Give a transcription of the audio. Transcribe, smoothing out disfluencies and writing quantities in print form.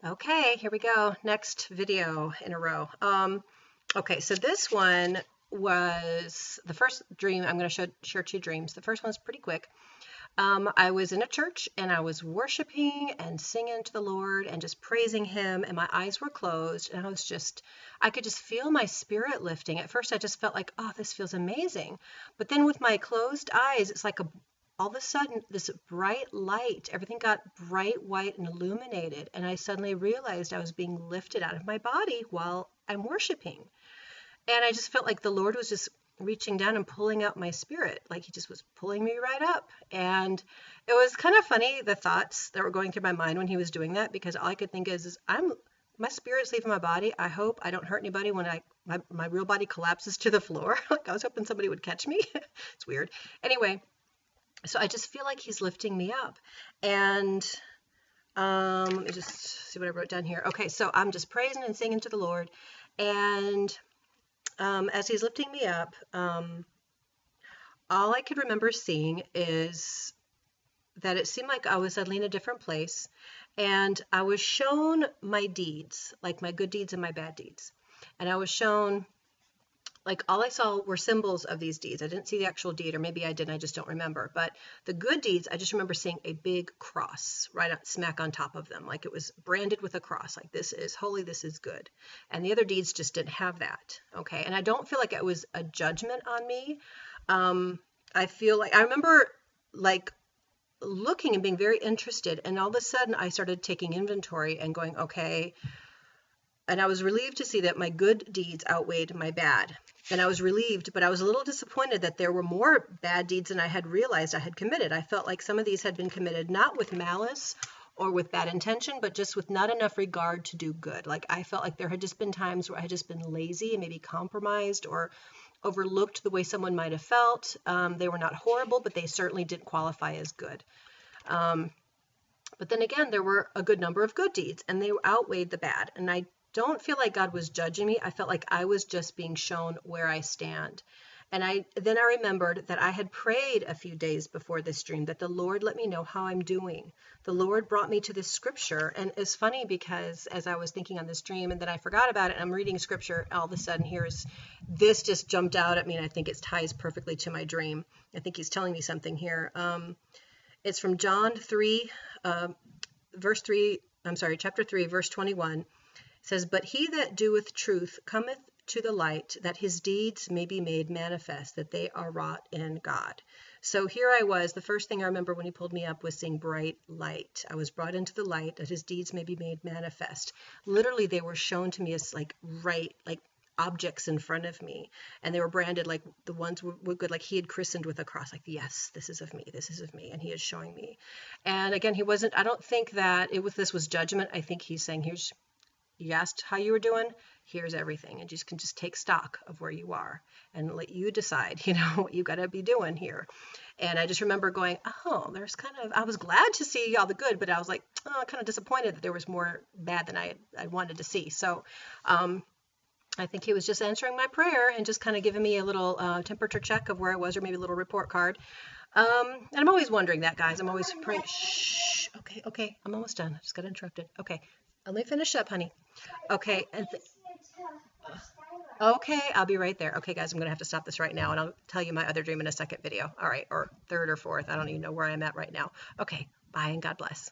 Okay, here we go. Next video in a row. Okay, so this one was the first dream. I'm going to share two dreams. The first one's pretty quick. I was in a church and I was worshiping and singing to the Lord and just praising Him, and my eyes were closed, and I could just feel my spirit lifting. At first, I just felt like, oh, this feels amazing. But then with my closed eyes, it's like all of a sudden, this bright light, everything got bright white and illuminated, and I suddenly realized I was being lifted out of my body while I'm worshiping. And I just felt like the Lord was just reaching down and pulling out my spirit, like He just was pulling me right up. And it was kind of funny, the thoughts that were going through my mind when He was doing that, because all I could think is my spirit's leaving my body. I hope I don't hurt anybody when my real body collapses to the floor. Like, I was hoping somebody would catch me. It's weird. Anyway, so I just feel like He's lifting me up. And let me just see what I wrote down here. Okay, so I'm just praising and singing to the Lord. And as He's lifting me up, all I could remember seeing is that it seemed like I was suddenly in a different place, and I was shown my deeds, like my good deeds and my bad deeds. And I was shown, like, all I saw were symbols of these deeds. I didn't see the actual deed, or maybe I did, I just don't remember. But the good deeds, I just remember seeing a big cross smack on top of them. Like, it was branded with a cross, like, this is holy, this is good. And the other deeds just didn't have that. Okay. And I don't feel like it was a judgment on me. I feel like, I remember, like, looking and being very interested. And all of a sudden, I started taking inventory and going, okay. And I was relieved to see that my good deeds outweighed my bad. And I was relieved, but I was a little disappointed that there were more bad deeds than I had realized I had committed. I felt like some of these had been committed not with malice or with bad intention, but just with not enough regard to do good. Like, I felt like there had just been times where I had just been lazy and maybe compromised or overlooked the way someone might have felt. They were not horrible, but they certainly didn't qualify as good. But then again, there were a good number of good deeds, and they outweighed the bad. And I don't feel like God was judging me. I felt like I was just being shown where I stand. And then I remembered that I had prayed a few days before this dream that the Lord let me know how I'm doing. The Lord brought me to this scripture. And it's funny because as I was thinking on this dream and then I forgot about it, and I'm reading scripture, all of a sudden this just jumped out at me, and I think it ties perfectly to my dream. I think He's telling me something here. It's from John 3, chapter 3, verse 21. It says, "But he that doeth truth cometh to the light, that his deeds may be made manifest, that they are wrought in God." So here I was. The first thing I remember when He pulled me up was seeing bright light. I was brought into the light, that His deeds may be made manifest. Literally, they were shown to me as like objects in front of me, and they were branded, like the ones were good, like He had christened with a cross, like, yes, this is of me, this is of me, and He is showing me. And again, I don't think that this was judgment. I think He's saying, you asked how you were doing, here's everything, and you can just take stock of where you are and let you decide, what you got to be doing here. And I just remember going, oh, I was glad to see all the good, but I was like, oh, kind of disappointed that there was more bad than I wanted to see. So I think He was just answering my prayer and just kind of giving me a little temperature check of where I was, or maybe a little report card. And I'm always wondering that, guys. I'm always praying. Shh. Okay. I'm almost done. I just got interrupted. Okay. Let me finish up, honey. Okay. Okay, I'll be right there. Okay, guys, I'm going to have to stop this right now, and I'll tell you my other dream in a second video. All right, or third or fourth. I don't even know where I'm at right now. Okay, bye, and God bless.